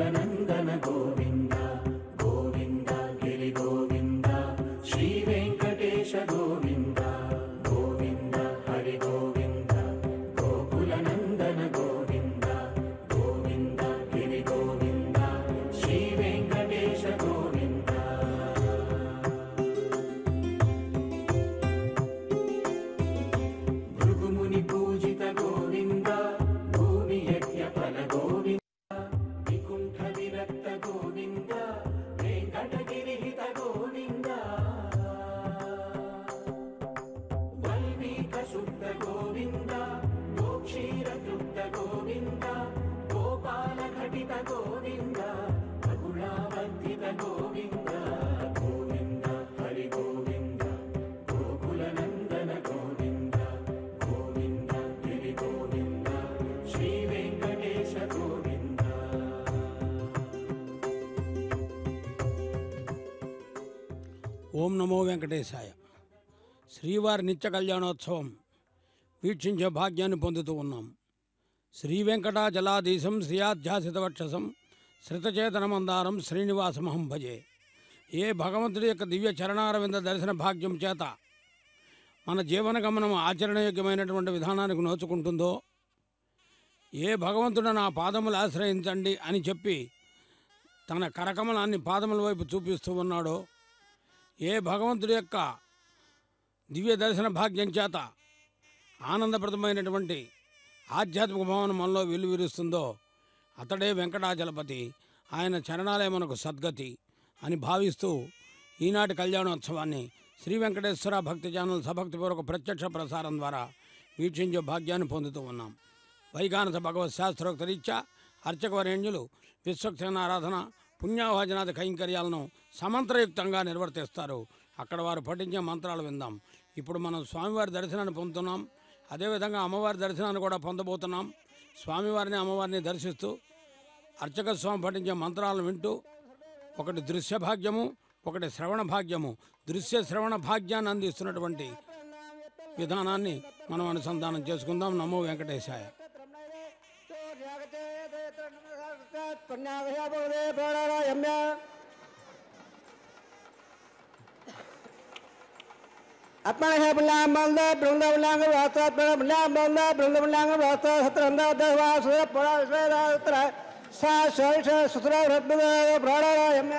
గోకులనందన గోవింద గోవింద గిరి గోవింద శ్రీ వెంకటేశ గోవింద గోవింద హరి గోవింద గోకులనందన గోవింద గోవింద గిరి గోవింద శ్రీ వెంకటేశ గోవింద. భృగుముని పూజిత గోవింద భూమి యజ్ఞ ఫల గోవింద వికుంఠ విరక్త గోవింద వెంకటగిరిహిత గోవింద వల్మీక శుద్ధ గోవింద గోక్షీర తృప్త గోవింద గోపాల ఘటిత గోవింద బహుళావర్ధిత గోవింద గోవింద హరి గోవింద గోకులనందన గోవింద గోవింద గిరి గోవింద శ్రీ వెంకటేశ గోవింద. ఓం నమో వెంకటేశాయ. శ్రీవారి నిత్య కళ్యాణోత్సవం వీక్షించే భాగ్యాన్ని పొందుతూ ఉన్నాం. శ్రీ వెంకటాచలాధీశం శ్రీయాధ్యాసితవక్షసం శ్రితచేతనమందారం శ్రీనివాసమహం భజే. ఏ భగవంతుడి యొక్క దివ్య చరణారవింద దర్శన భాగ్యం చేత మన జీవన గమనం ఆచరణయోగ్యమైనటువంటి విధానానికి నోచుకుంటుందో, ఏ భగవంతుడు నా పాదములు ఆశ్రయించండి అని చెప్పి తన కరకమలాన్ని పాదముల వైపు చూపిస్తూ ఉన్నాడో, ఏ భగవంతుడి యొక్క దివ్య దర్శన భాగ్యం చేత ఆనందప్రదమైనటువంటి ఆధ్యాత్మిక భావన మనలో వెల్లువిరుస్తుందో అతడే వెంకటాచలపతి. ఆయన చరణాలే మనకు సద్గతి అని భావిస్తూ ఈనాటి కళ్యాణోత్సవాన్ని శ్రీ వెంకటేశ్వర భక్తి ఛానల్ సభక్తిపూర్వక ప్రత్యక్ష ప్రసారం ద్వారా వీక్షించే భాగ్యాన్ని పొందుతూ ఉన్నాం. వైఖానస భగవత్ శాస్త్రోక్త రీత్యా అర్చకవరేణ్యులు విశ్వక్సేన ఆరాధన పుణ్యాభజనాది కైంకర్యాలను సమంత్రయుక్తంగా నిర్వర్తిస్తారు. అక్కడ వారు పఠించే మంత్రాలు విందాం. ఇప్పుడు మనం స్వామివారి దర్శనాన్ని పొందుతున్నాం. అదేవిధంగా అమ్మవారి దర్శనాన్ని కూడా పొందబోతున్నాం. స్వామివారిని అమ్మవారిని దర్శిస్తూ అర్చక స్వామి పఠించే మంత్రాలను వింటూ ఒకటి దృశ్య భాగ్యము, ఒకటి శ్రవణ భాగ్యము, దృశ్య శ్రవణ భాగ్యాన్ని అందిస్తున్నటువంటి విధానాన్ని మనం అనుసంధానం చేసుకుందాం. నమో వెంకటేశాయ. अपने बुलांग बृंदावलांग वास्ता बुलांग बृंदावलांग वास्ता सत्रंदा दहवास पड़ा वेदा उत्तर सा शैष सुतरा रब्बद प्राणायाम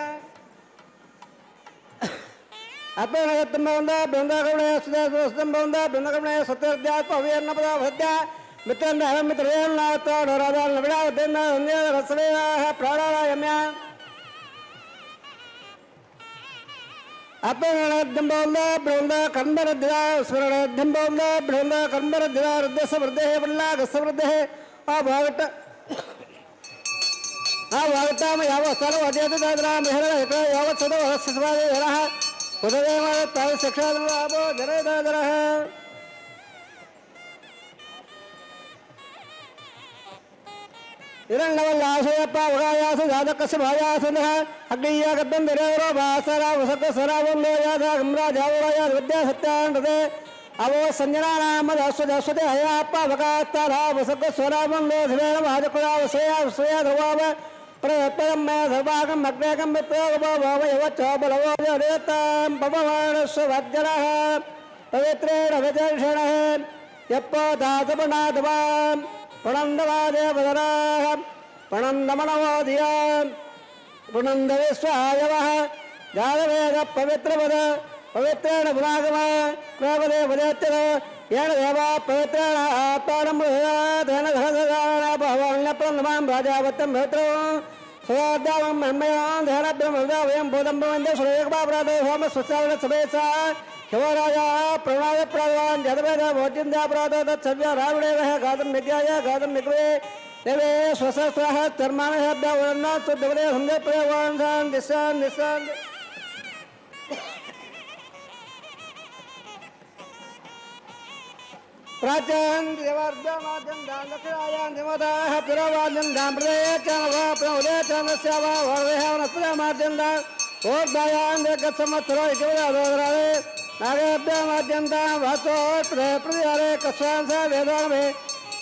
अपने तंबंदा बृंदावने सदस्तंबंदा बृंदावने सत्यज्ञा पवित्र नपदा भद्या मित्रन मित्रेण नाता राजा लबड़ा दिन रसले प्राणायाम अपना बृंदा कर्मर दिला स्वर्ण धिंबोंदा बृंदा कर्मर दिला रुद्ध समृद्धे बल्लाग समृद्धे अभागट अभागता में यावत सर्व अध्ययन दादरा मेहरा एक यावत सदो हस्वादे रहा उदय में ताव शिक्षा दिलाबो जरे दादरा है इरण्डवल्लासयप्पा उगायास जातकस्य भायासनः अग्निया गद्दं दिरेवरो भासरा वसक सरावल्लो यादा गम्रा जावया विद्या सत्यानते अवो संजनानाम दास्वदस्वते हयाप्पा भकात्तारा वसक सरावल्लो धरेण भाजकुला वसया वसया धवाव प्रयत्नं मे सर्वागं अग्नेकं मित्रोगो भवयवच्च बलवो जरेतां पवमानस्य वज्रः पवित्रेण विजर्षणः यप्पो दासपनादवां प्रणंदवादे बदराः प्रणंदमनवोधियां प्रणंदविश्वायवः जातवेद पवित्रपद पवित्रेण पुरागमः कृपदे पदेत्तर येन देवा पवित्रेण आत्मानं तेन धनधराण भवन्यप्रणमां राजावत्यं भद्रो सदाद्यावं ब्रह्मयां ध्यानब्रह्मदा वयं बोधं ब्रह्मन्दे सुरेकबापराधो होम स्वस्तावण समेसा शिवराजा प्रणव प्रवान जदवेद भोजिंद्यापराध तत्सव्य रावणेवः गातुं नित्याय गातुं निकृवे देवे स्वसस्वः धर्मान् शब्द वर्णा सुद्धवदे हंदे प्रवान सान दिशान दिशान प्राचीन देवार्धमाजन दान दक्षिणायां देवताः पुरवाजन दान प्रदे चनवा प्रवदे चनस्यावा वर्वेह नस्प्रमाजन दान और दायां देगत समत्रो इकवदादरावे नागेभ्यमाद्यन्तां वाचो प्रदे कस्वांस वेदान में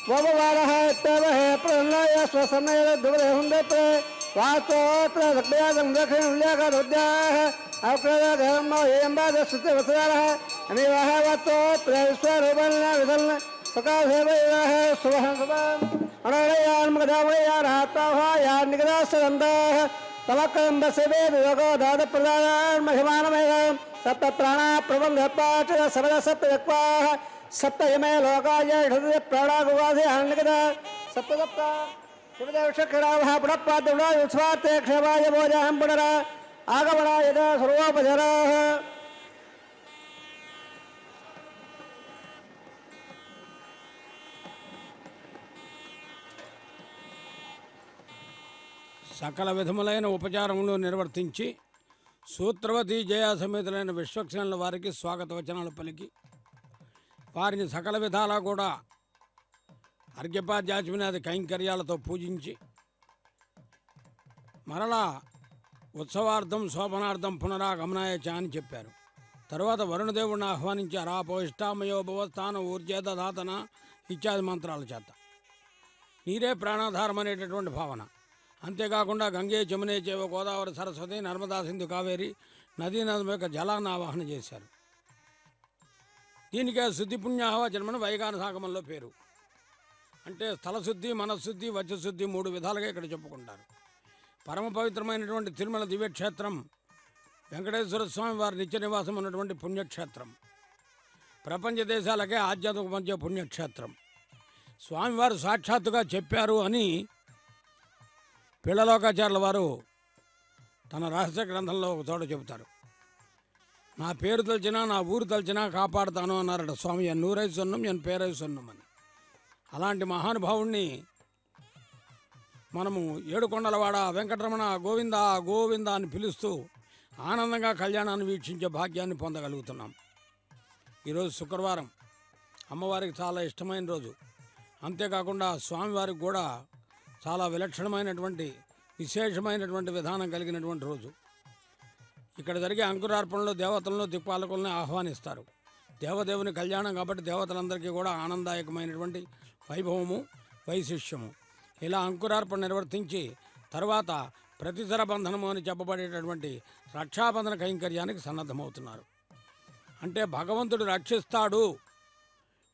वोबवारः तवः प्रलय स्वसमय दुबरे हुंदे प्रे वास्तोत्र सक्रियादं दक्षिण उल्लेखोद्याः अवकृतधर्मोऽयम्बादस्तुतिवत्सरः अनिवाह वास्तोत्र विश्वरूपन्न विधन्न सकाशेवैवाह शुभः शुभम् अनोरयान्मगदामयारात्ताभायान् निगदास्तदन्ताः तमक्कदम्बसेवे विवेको दादप्रदानान् महिमानमेव सप्तप्राणा प्रबन्धपाठ सबदसप्तयक्वाः सप्तयमे लोकाय हृदय प्राणागुवासि अन्निगदा सप्तसप्त शिवदेवशक्रावः पुनःपाद्युत्सवार्थे क्षेमाय भोजाहं पुनरा आगमनाय सर्वोपचराः సకల విధములైన ఉపచారములు నిర్వర్తించి సూత్రవతి జయా సమేతులైన విశ్వక్సేనుల వారికి స్వాగత వచనాలు పలికి వారిని సకల విధాలా కూడా అర్ఘ్యపాద్యాచమనాది కైంకర్యాలతో పూజించి మరలా ఉత్సవార్థం శోభనార్థం పునరాగమనాయ చ అని చెప్పారు. తరువాత వరుణదేవుడిని ఆహ్వానించి అరాపో ఇష్టామయో భవస్థాన ఊర్జేత దాతన ఇత్యాది మంత్రాల చేత నీరే ప్రాణాధారం అనేటటువంటి భావన. అంతేకాకుండా గంగే జమునే చేవ గోదావరి సరస్వతి నర్మదా సింధు కావేరి నదీ నదుల యొక్క జలాన్ని ఆవాహన చేశారు. దీనికే శుద్ధి పుణ్యాహవచనమని వైగాన సాగమంలో పేరు. అంటే స్థలశుద్ధి మనశుద్ధి వచశుద్ధి 3 విధాలుగా ఇక్కడ చెప్పుకుంటారు. పరమ పవిత్రమైనటువంటి తిరుమల దివ్యక్షేత్రం వెంకటేశ్వర స్వామి వారి నిత్య నివాసం ఉన్నటువంటి పుణ్యక్షేత్రం. ప్రపంచ దేశాలకే ఆధ్యాత్మిక మధ్య పుణ్యక్షేత్రం. స్వామివారు సాక్షాత్తుగా చెప్పారు అని పిళ్ళలోకాచార్యుల వారు తన రహస్య గ్రంథంలో ఒక చోట చెబుతారు. నా పేరు తలిచినా నా ఊరు తలిచినా కాపాడుతాను అన్నారట స్వామి. ఎన్ నూరై సొన్నం ఎన్ పేరై సొన్నం అని. అలాంటి మహానుభావుణ్ణి మనము ఏడుకొండలవాడ వెంకటరమణ గోవింద గోవింద అని పిలుస్తూ ఆనందంగా కళ్యాణాన్ని వీక్షించే భాగ్యాన్ని పొందగలుగుతున్నాం. ఈరోజు శుక్రవారం, అమ్మవారికి చాలా ఇష్టమైన రోజు. అంతేకాకుండా స్వామివారికి కూడా చాలా విలక్షణమైనటువంటి విశేషమైనటువంటి విధానం కలిగినటువంటి రోజు. ఇక్కడ జరిగే అంకురార్పణలో దేవతలను దిక్పాలకులను ఆహ్వానిస్తారు. దేవదేవుని కళ్యాణం కాబట్టి దేవతలందరికీ కూడా ఆనందదాయకమైనటువంటి వైభవము వైశిష్యము. ఇలా అంకురార్పణ నిర్వర్తించి తర్వాత ప్రతిసర బంధనము అని చెప్పబడేటటువంటి రక్షాబంధన కైంకర్యానికి సన్నద్ధమవుతున్నారు. అంటే భగవంతుడు రక్షిస్తాడు,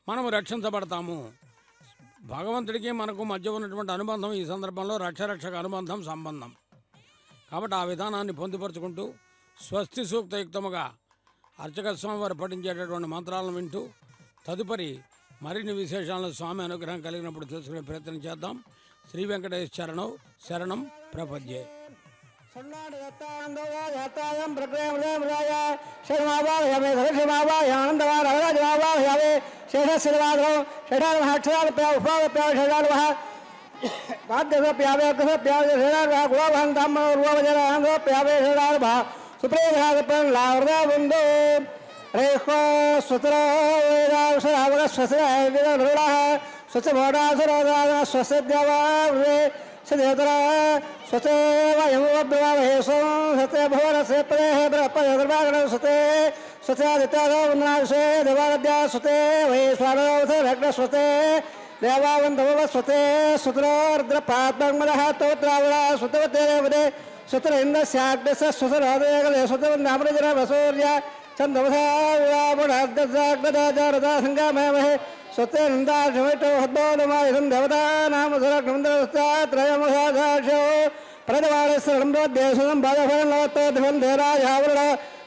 మనము రక్షించబడతాము. భగవంతుడికి మనకు మధ్య ఉన్నటువంటి అనుబంధం ఈ సందర్భంలో రక్షరక్షక అనుబంధం సంబంధం. కాబట్టి ఆ విధానాన్ని పొందుపరుచుకుంటూ స్వస్తి సూక్తయుక్తముగా అర్చక స్వామి వారు పఠించేటటువంటి మంత్రాలను వింటూ తదుపరి మరిన్ని విశేషాలను స్వామి అనుగ్రహం కలిగినప్పుడు తెలుసుకునే ప్రయత్నం చేద్దాం. శ్రీ వెంకటేశ్వర శరణం శరణం ప్రపద్యే. దేవావంతమస్వతే సుతరుద్రపాత్మహ తోత్రావళ సుతవతే సుతర ఇంద్రస్యాగ్రస సుతరోదయగలే సుతవందామృజన వసూర్య చంద్రమసాగ్రదా సంగమహే స్వతే నిందాశమిటో హద్బోధమాయుధం దేవతానామధురగ్నంద్రస్తాత్రయమసాదాశో ప్రదవాళస్వరంభోద్దేశం బాధఫలంతో ధ్రువం దేరాజావరణ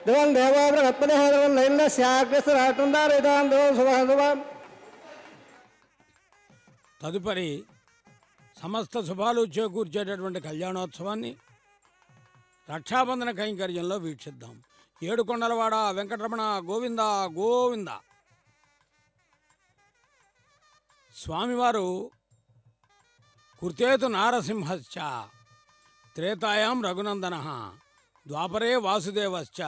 ధ్రువం దేవో బృహత్పదే ధ్రువం నైంద్రస్యాగ్రసరాటుందారితాం ధ్రువం శుభం. తదుపరి సమస్త శుభాలు చేకూర్చేటటువంటి కళ్యాణోత్సవాన్ని రక్షాబంధన కైంకర్యంలో వీక్షిద్దాం. ఏడుకొండలవాడ వెంకటరమణ గోవింద గోవింద. స్వామివారు కృతేతు నారసింహశ్చ త్రేతాయాం రఘునందన ద్వాపరే వాసుదేవశ్చ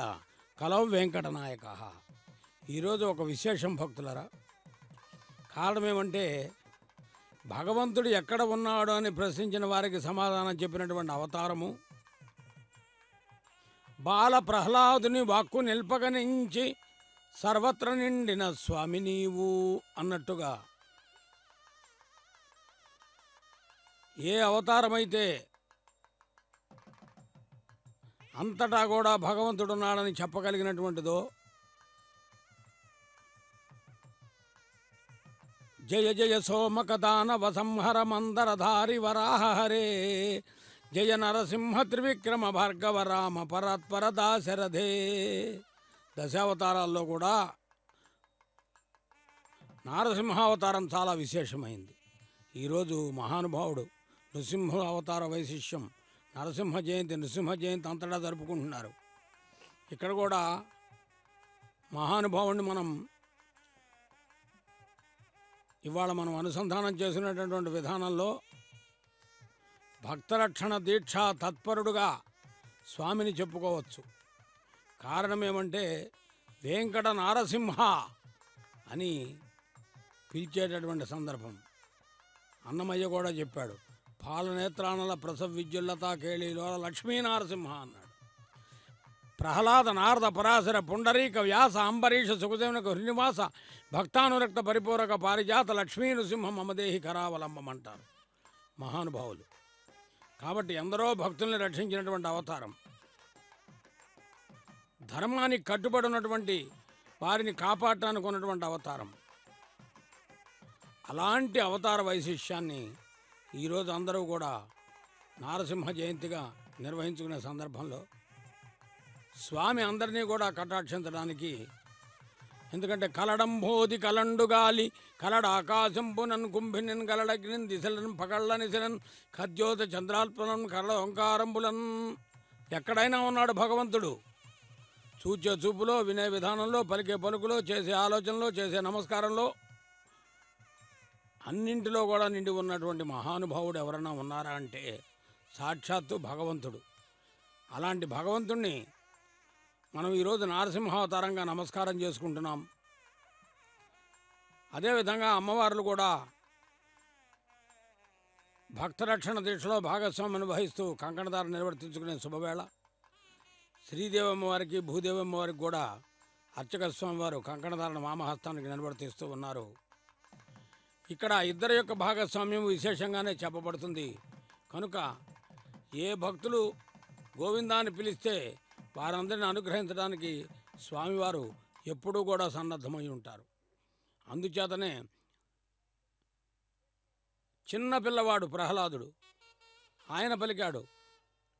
కలౌ వెంకటనాయక. ఈరోజు ఒక విశేషం భక్తులరా. కారణమేమంటే భగవంతుడు ఎక్కడ ఉన్నాడు అని ప్రశ్నించిన వారికి సమాధానం చెప్పినటువంటి అవతారము. బాల ప్రహ్లాదుని వాక్కు నిల్పగనించి సర్వత్ర నిండిన స్వామి నీవు అన్నట్టుగా ఏ అవతారమైతే అంతటా కూడా భగవంతుడున్నాడని చెప్పగలిగినటువంటిదో, జయ జయ సోమకదానవ సంహర మందరధారి వరాహరే, జయ నరసింహ త్రివిక్రమ భార్గవ రామ పరాత్పర దాశరథే. దశావతారాల్లో కూడా నారసింహావతారం చాలా విశేషమైంది. ఈరోజు మహానుభావుడు నృసింహ అవతార వైశిష్యం, నరసింహ జయంతి, నృసింహ జయంతి అంతటా జరుపుకుంటున్నారు. ఇక్కడ కూడా మహానుభావుడిని ఇవాళ మనం అనుసంధానం చేసినటువంటి విధానంలో భక్తరక్షణ దీక్ష తత్పరుడుగా స్వామిని చెప్పుకోవచ్చు. కారణం ఏమంటే వెంకట నారసింహ అని పిలిచేటటువంటి సందర్భం. అన్నమయ్య కూడా చెప్పాడు, పాలనేత్రాణల ప్రసవ విద్యుల్లత కేళీలోల లక్ష్మీ నారసింహ అన్నాడు. ప్రహ్లాద నారద పరాశర పుండరీక వ్యాస అంబరీష సుఖదేవునకు శ్రీనివాస భక్తానురక్త పరిపూరక పారిజాత లక్ష్మీ నృసింహ మమదేహి కరావలంబం అంటారు మహానుభావులు. కాబట్టి ఎందరో భక్తుల్ని రక్షించినటువంటి అవతారం, ధర్మానికి కట్టుబడి ఉన్నటువంటి వారిని కాపాడటానికి ఉన్నటువంటి అవతారం. అలాంటి అవతార వైశిష్యాన్ని ఈరోజు అందరూ కూడా నారసింహ జయంతిగా నిర్వహించుకునే సందర్భంలో స్వామి అందరినీ కూడా కటాక్షించడానికి, ఎందుకంటే కలడంబోది కలండుగాలి కలడ ఆకాశంపునన్ కుంభినన్ కలడగ్నిన్ దిశలన్ పకళ్ళ నిశలన్ ఖద్యోత చంద్రాల్పనన్ కలడ ఓంకారంబులన్. ఎక్కడైనా ఉన్నాడు భగవంతుడు. చూచే చూపులో, వినే విధానంలో, పలికే పలుకులో, చేసే ఆలోచనలో, చేసే నమస్కారంలో, అన్నింటిలో కూడా నిండి ఉన్నటువంటి మహానుభావుడు ఎవరన్నా ఉన్నారా అంటే సాక్షాత్తు భగవంతుడు. అలాంటి భగవంతుణ్ణి మనం ఈరోజు నారసింహావతారంగా నమస్కారం చేసుకుంటున్నాం. అదేవిధంగా అమ్మవార్లు కూడా భక్తరక్షణ దీక్షలో భాగస్వామ్యం వహిస్తూ కంకణధార నిర్వర్తించుకునే శుభవేళ. శ్రీదేవమ్మ వారికి, భూదేవమ్మ వారికి కూడా అర్చక స్వామి వారు కంకణధారణ వామహస్తానికి నిర్వర్తిస్తూ ఉన్నారు. ఇక్కడ ఇద్దరి యొక్క భాగస్వామ్యం విశేషంగానే చెప్పబడుతుంది. కనుక ఏ భక్తులు గోవిందాన్ని పిలిస్తే వారందరిని అనుగ్రహించడానికి స్వామివారు ఎప్పుడూ కూడా సన్నద్ధమై ఉంటారు. అందుచేతనే చిన్న పిల్లవాడు ప్రహ్లాదుడు ఆయన పలికాడు,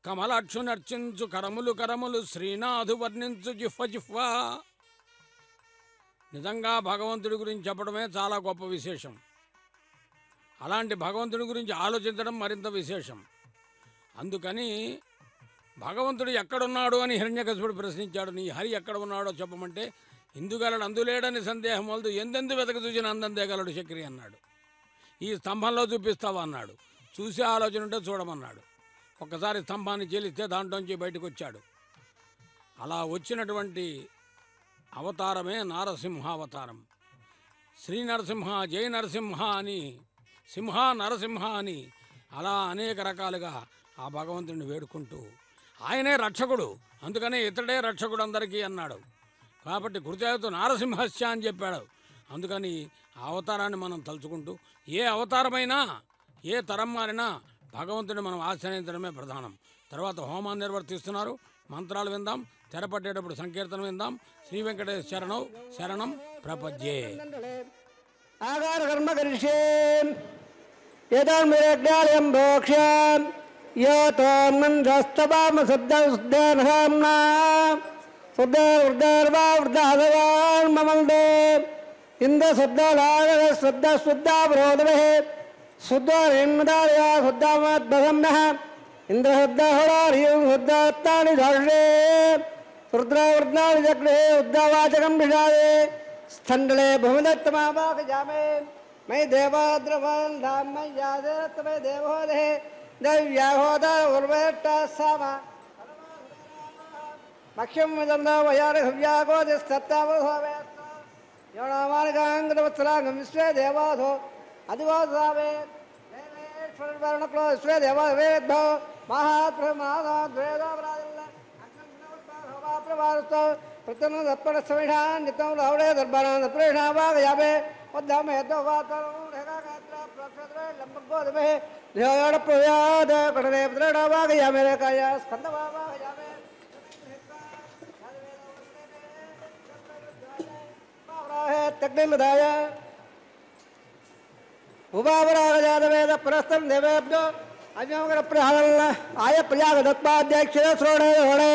కమలాక్షు నర్చించు కరములు కరములు శ్రీనాథు వర్ణించు జిహ్వ జిహ్వ. నిజంగా భగవంతుడి గురించి చెప్పడమే చాలా గొప్ప విశేషం. అలాంటి భగవంతుడి గురించి ఆలోచించడం మరింత విశేషం. అందుకని భగవంతుడు ఎక్కడున్నాడు అని హిరణ్యకశిపుడు ప్రశ్నించాడు. నీ హరి ఎక్కడ ఉన్నాడో చెప్పమంటే, ఇందుగలడు అందులేడని సందేహం వలదు, ఎందెందు వెతక చూసిన అందందేగలడు చక్రి అన్నాడు. ఈ స్తంభంలో చూపిస్తావా అన్నాడు. చూసే ఆలోచన ఉంటే చూడమన్నాడు. ఒక్కసారి స్తంభాన్ని చీలిస్తే దాంట్లోంచి బయటకు వచ్చాడు. అలా వచ్చినటువంటి అవతారమే నారసింహావతారం. శ్రీ నరసింహ, జయ నరసింహ అని, సింహ నరసింహ అని అలా అనేక రకాలుగా ఆ భగవంతుడిని వేడుకుంటూ, ఆయనే రక్షకుడు, అందుకనే ఇతడే రక్షకుడు అందరికీ అన్నాడు. కాబట్టి కృతజ్ఞత నారసింహస్య అని చెప్పాడు. అందుకని ఆ అవతారాన్ని మనం తలుచుకుంటూ, ఏ అవతారమైనా, ఏ తరం మారినా భగవంతుడిని మనం ఆశ్రయించడమే ప్రధానం. తర్వాత హోమాన్ని నిర్వర్తిస్తున్నారు. మంత్రాలు విందాం, తెరపట్టేటప్పుడు సంకీర్తనం విందాం. శ్రీ వెంకటేశ్వర శరణం శరణం ప్రపద్యే. ఆగార కర్మ కరిష్యే ఏతాన్మిరజ్ఞాలయం భోక్ష్యాం యోతోన్మందస్తవామ శబ్దసుద్ధాన్హాంనా శుద్ధర్వా వృద్ధాదవాన్ మమందే ఇంద్ర శబ్దాలాగ శబ్ద శుద్ధావరోధవే శుద్ధోన్మదార్యా శుద్ధామద్భగమ్నః ఇంద్ర శబ్దహోళార్యం శుద్ధాత్తాని ధాషే రుద్రావృద్ధాని చక్రే ఉద్ధావాచకం విషాదే స్థండలే భూమిదత్తమావాకజామే మై దేవాద్రవాన్ ధామయ్యాదే తమే దేవోదే దవ్యాహోద ఉర్వేట్టాసామ మఖ్యం విదందో వయార హవ్యాగోదిస్తత్తావోభవే యోణమానగాంగవత్సలాంగం విశ్వే దేవాధో అదివాసావే దేవేశ్వరవర్ణక్లో విశ్వే దేవావేద్భో మహాత్మనాథద్వేదాపరాదిల్ల అగ్నవారుస్తో ప్రతను దప్పణ సమిషాన్ నిత్యం లౌడే దర్బానాన్ దప్రేషావాగయామే ఉద్దామేతో వాతరం రేఖాగాత్ర ప్రక్షత్రే లంబగోదమే ధ్యోడ ప్రయాద కడనే ప్రడావాగయామే రేఖాయ స్కందవాగయామే तग्निमदाय उपावरागजातवेद परस्तं देवेभ्यो अज्ञामग्रप्रहारल्ल आय प्रजागदत्पाध्यक्षे श्रोणे होणे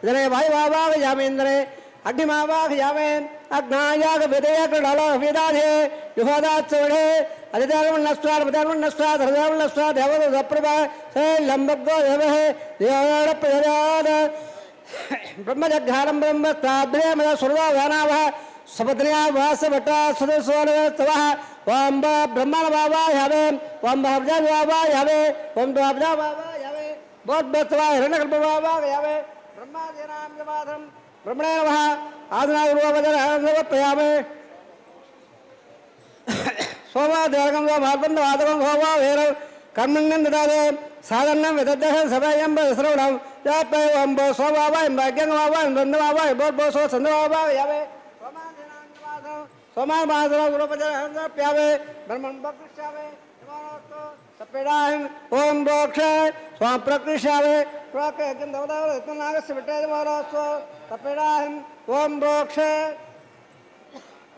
जने वायुवावाग यामेन्द्रे अग्निमावाग यामे अग्नायाग विधेयक डालो वेदाधे युगादात सोणे अधिधर्मन्नस्वाद विधर्मन्नस्वाद हृदयन्नस्वाद देवदप्रभा से लंबगो देवः देवयाण प्रजाद ब्रह्मजग्घारं ब्रह्मस्ताद्रे मद सुरवानावः सबद्रिया वासवटा सदस्वरस्तवः ओम ब्रह्मण बाबा यावे ओम भवजा बाबा यावे ओम द्वाबजा बाबा यावे बहुत बतवा हिरण्यगर्भ बाबा यावे ब्रह्मा देनाम जवाधम ब्रह्मणे नमः आदना गुरुवजन हरनव प्रयामे सोमा देवगम मार्बंद वादगम होवा वेरव कर्मण्यं ददादे साधनं विदद्धः सभयं बसरवणं यापे ओम सोवावा भाग्यं बाबा नंद बाबा बहुत बहुत सो संद बाबा यावे सोमा देनाम जवाधम सोमा माधव गुरुवजन हरनव प्यावे ब्रह्मण बकृष्यावे सपेडाहं ओम बोक्ष स्वाम प्रकृष्यावे प्राके गंधवदाव रत्नागस्य विटेद मारास्व सपेडाहं ओम बोक्ष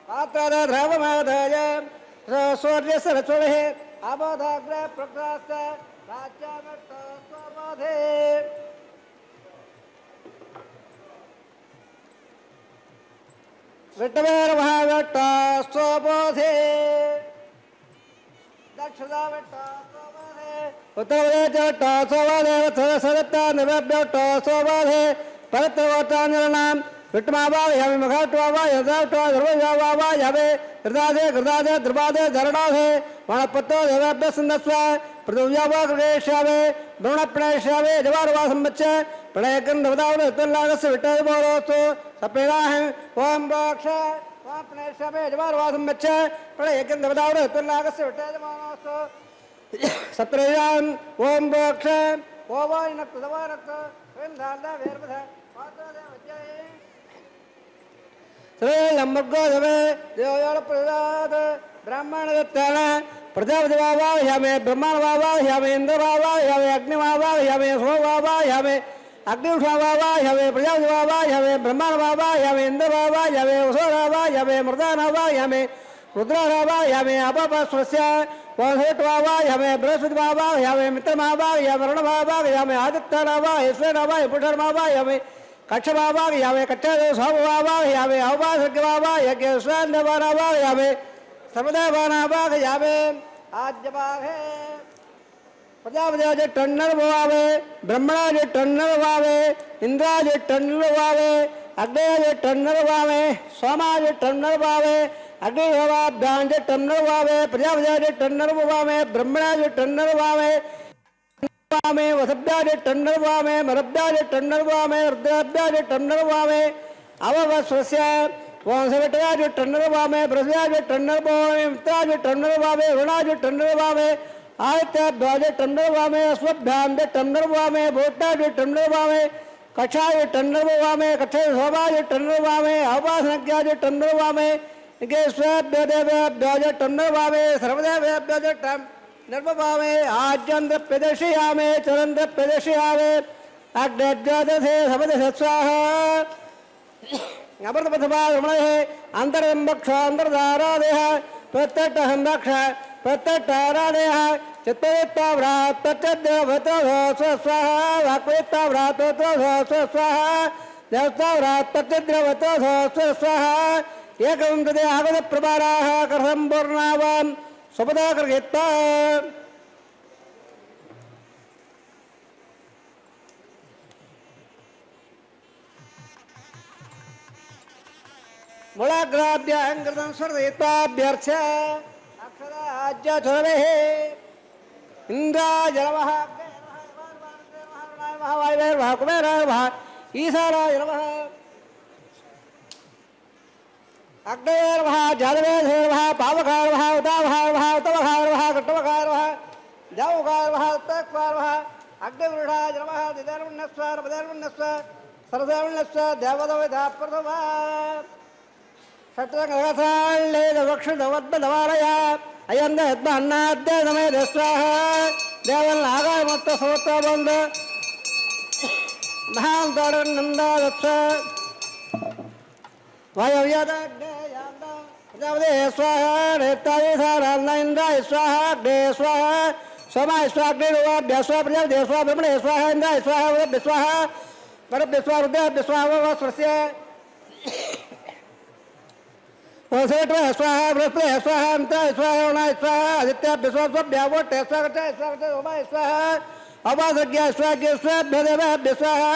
पात्रद द्रवमदय सूर्य सरचोळे आबोधाग्र प्रकाश राज्यमत स्वबोधे विटवेर भावट स्वबोधे दक्षदा वट स्वबोधे उत्तरदे जट स्वबोधे सदत्ता निव्यट स्वबोधे परतवटानिरनाम विटमावा यावे मघाटवावा यदाटवा धर्मजावा यावे हृदादे द्रवादे धरणाधे वणपत्तो देवाभ्य संदस्व प्रदुजावा कृष्यावे ब्रह्मणप्रणेश्यावे जवारवासंबच्च प्रणयकन्दवदावन तल्लागस्य विटय बोरोस्तु सपेदाहं ओम बोक्ष ओम प्रणेश्यावे जवारवासंबच्च प्रणयकन्दवदावन तल्लागस्य विटय बोरोस्तु सप्रेयान ओम बोक्ष ओवायनक् दवारक् वेंदाल्दा वेरबध पात्रदे वज्जये श्री लंबगोधवे देवयाल प्रसाद ब्राह्मण दत्तान प्रजापति बाबा यामे ब्रह्मण बाबा यामे इंद्र बाबा यामे अग्नि बाबा यामे सो बाबा यामे अग्निष्ठा बाबा यामे प्रजापति बाबा यामे ब्रह्मण बाबा यामे इंद्र बाबा यामे वसो बाबा यामे मृदान बाबा यामे रुद्र बाबा यामे अपस्वस्य वंशेट बाबा यामे बृहस्पति बाबा यामे मित्र बाबा यामे वरुण बाबा यामे आदित्य बाबा ईश्वर बाबा पुरुष बाबा यामे कक्ष बाबा यावे कक्ष स्वाम बाबा यावे अवभाषक बाबा यज्ञ स्वयं बाबा यावे सर्वदेव बाबा यावे आद्य बाहे प्रजापति टन्नर बावे ब्रह्मणा टन्नर बावे इंद्रा टन्नर बावे अग्नि टन्नर बावे सोमा टन्नर बावे अग्नि बाभ्यां टन्नर बावे प्रजापति टन्नर बावे ब्रह्मणा टन्नर बावे वामे वसभ्याज टन्नर वामे मरभ्याज टन्नर वामे रुद्राभ्याज टन्नर वामे अववस्वस्य वंशवटयाज टन्नर वामे बृहस्पत्याज टन्नर वामे मित्राज टन्नर वामे वरुणाज टन्नर वामे आदित्याज टन्नर वामे अश्वभ्याज टन्नर वामे भूताज टन्नर वामे कक्षाज टन्नर वामे कक्षे शोभाज टन्नर वामे अवभाषणज्ञाज टन्नर वामे गेश्वभ्याज टन्नर वामे सर्वदेव्याज टन्नर निर्मभावे आज्यंद्र प्रदर्शयामे चरंद्र प्रदर्शयामे अग्निज्योतिषे समदस्वाह अमृतपथवा रमणे अंतरंबक्ष अंतरधारादेह प्रत्यक्षहं रक्ष प्रत्यक्षारादेह चित्तवेत्ता व्रात तच्चद्रवतो स्वस्वाह वाक्वेत्ता व्रातो स्वस्वाह देवता व्रात तच्चद्रवतो स्वस्वाह एकं तदे आगत प्रभाराः कर्हं पूर्णावान् सुपदा करगेत्ता मुलाग्राभ्यां स्वर्दयित्वाभ्यर्थ अक्षराज्य चोरे इंद्रा जलवः वायुर्वः कुबेरः ईशारा जलवः अग्नेर्वः जातवेदेर्वः पावकारवः उदावकारवः उतवकारवः कट्टवकारवः जावकारवः उत्तरकारवः अग्निवृढा जलवः दिदर्वण्यस्व रवदर्वण्यस्व सरदर्वण्यस्व देवदवेदा प्रथमा षट्रगथाल्लेदवक्षुदवद्बलवालय अयन्द अन्नाद्य नमे दस्वाह देवन् आगामत्त सोत्तबन्ध महान्तरन्नन्दादत्स वायव्यादाग्नेयान्द प्रजापते स्वाहा रेताय सारान्ना इंद्राय स्वाहा अग्ने स्वाहा सोमाय स्वाहा अग्निर्वाभ्य स्वाहा प्रजापते स्वाहा ब्रह्मणे स्वाहा इंद्राय स्वाहा वरुभ्य स्वाहा वरुभ्य स्वाहा रुद्राभ्य स्वाहा वस्वस्य ओसेट्वः स्वाहा बृहस्पतये स्वाहा अन्ताय स्वाहा वरुणाय स्वाहा आदित्याभ्य स्वाहा स्वभ्य वोट्टे स्वागताय स्वागताय ओमाय स्वाहा अवासज्ञाय स्वाहा स्वाभ्य देवाभ्य स्वाहा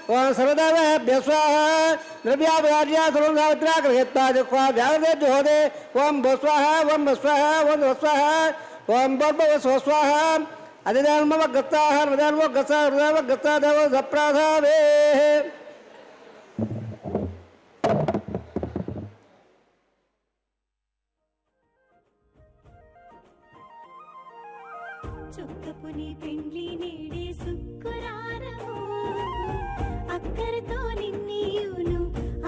ओम सर्वदेवाभ्य स्वाहा द्रव्यावराज्या सर्वं सावित्रा गृहीत्वा जुह्वा व्याहृते जुहोदे ओम भो स्वाहा ओम स्वाहा ओम स्वाहा ओम भो स्वाहा अधिदानमवगताः हृदयान्मवगताः हृदयान्मवगताः देवो सप्राधावे చొక్కపుని పెండ్లి నేడే శుక్రవారము అక్కరతో నిన్నీయును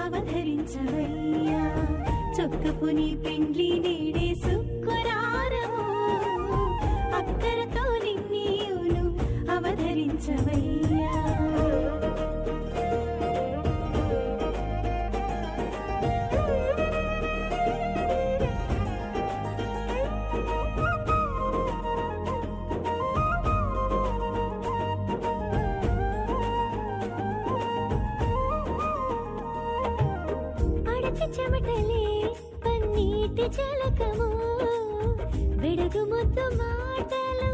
అవధరించవయ్యా చొక్కపుని పెండ్లి నేడే శుక్రవారము అక్కరతో నిన్నీయును అవధరించవయ్యా చెమటలే పన్నీటి జలకము వెడగు ముద్దు మాటలు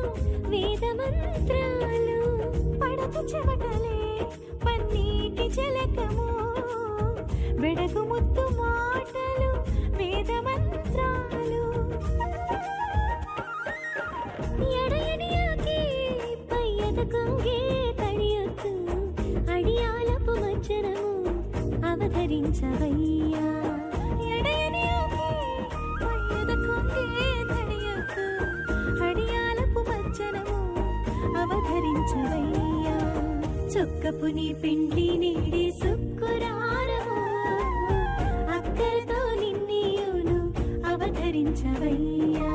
వేద మంత్రాలు పడకు చెమటలే పన్నీటి జలకము వెడగు ముద్దు మాటలు వేద మంత్రాలు ఎడయనియాకి పయ్యద కొంగే తడియొత్తు అడియాలపు మజ్జనము అవధరించవయ్యా ఎడయనియాకి పయ్యద కొంగే తడియొత్తు అడియాలపు మజ్జనము అవధరించవయ్యా చొక్కపుని పెండ్లి నేడే శుక్రవారము అక్కరతో నిన్నీయును అవధరించవయ్యా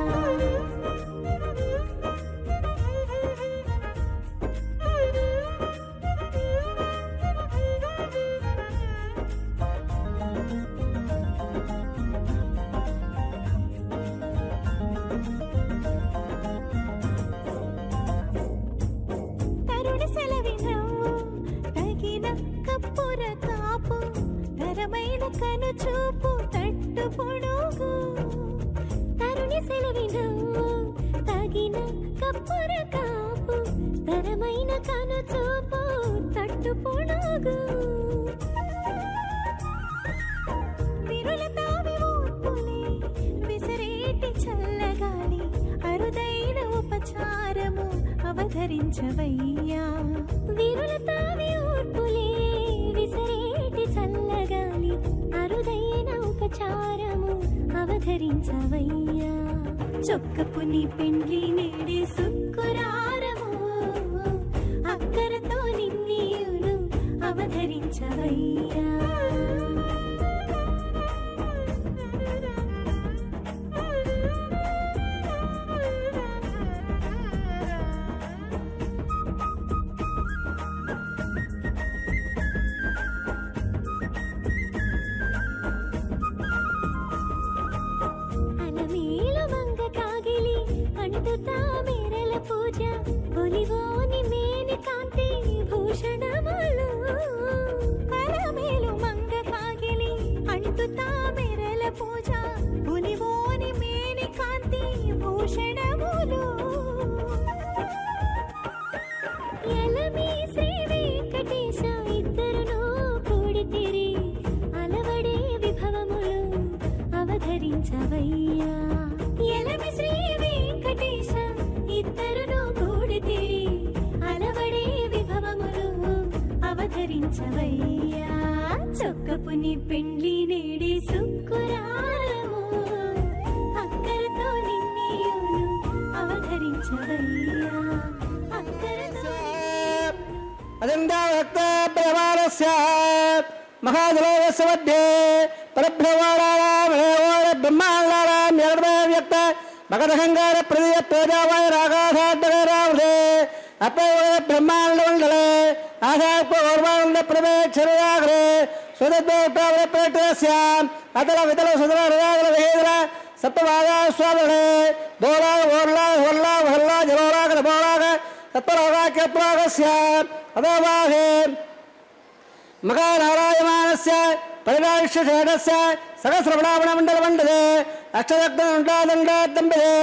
కనుచూపు తట్టు పొడుగు తరుణి సెలవిను తగిన కప్పుర కాపు తరమైన కనుచూపు తట్టు పొడుగు విరుల తావి ఊర్పులే విసిరేటి చల్లగాలి అరుదైన ఉపచారము అవధరించవయ్యా విరుల తావి ఊర్పులే విసిరేటి చల్లగాలి అరుదైన ఉపచారము అవధరించవయ్యా చొక్కపుని పెండ్లి నేడే శుక్రవారము అక్కరతో నిన్నీయును అవధరించవయ్యా మేరల పూజ బొలివోని మేని కాంతి భూషణములు కలమేలు మంగ కాగిలి అంటుతా మేరల పూజ బొలివోని మేని కాంతి భూషణములు ఎలమి శ్రీ వెంకటేశ ఇద్దరును కూడితిరి అలవడే విభవములు అవధరించవయ్యా ఎలమి శ్రీ వెంకటేశ ఇద్దరును కూడితిరి అలవడే విభవములు అవధరించవయ్యా చొక్కపుని పెండ్లి నేడే శుక్రవారము అక్కరతో నిన్నీయును అవధరించవయ్యా అక్కరతో అదండాభక్త ప్రవారస్య మహాజలోవస్య మధ్యే పరబ్రహ్మాణానాం బ్రహ్మాండానాం వ్యక్త భగదహంగార ప్రదీయ పేదావాయ రాగాధాడ్డరావృతే అపేవ బ్రహ్మాండ మండలే आशात्मौर्वानंद प्रवेक्षराग्रे सुदद्वोक्तावरे प्रेटस्याम् अतल वितल सुदर हृदागल वेदर सप्तवादा स्वादने दोला वोर्ला वोर्ला वहल्ला जलोराग नबोराग सप्तरोगा केत्रागस्य अदवाहे मकानारायमानस्य परिराक्ष्य शेषस्य सहस्रवणावणमण्डलमण्डले अष्टदग्धदण्डादण्डादम्बिले